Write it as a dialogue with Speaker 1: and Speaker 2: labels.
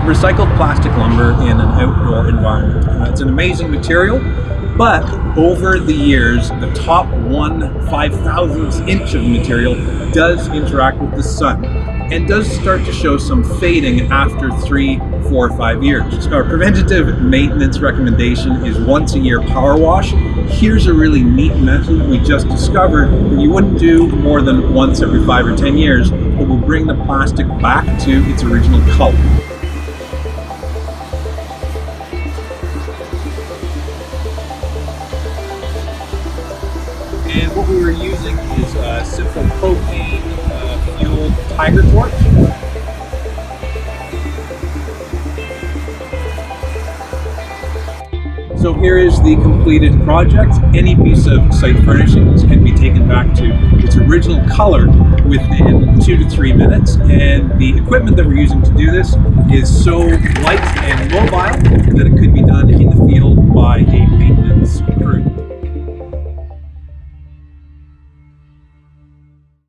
Speaker 1: recycled plastic lumber in an outdoor environment. It's an amazing material, but over the years, the top 1/5000th inch of material does interact with the sun and does start to show some fading after 3, 4, or 5 years. So our preventative maintenance recommendation is once a year power wash. Here's a really neat method we just discovered that you wouldn't do more than once every 5 or 10 years, but will bring the plastic back to its original color. And what we were using is a simple propane fueled tiger torch. So here is the completed project. Any piece of site furnishings can be taken back to its original color within 2 to 3 minutes. And the equipment that we're using to do this is so light and mobile that it could be done in the field by a maintenance crew.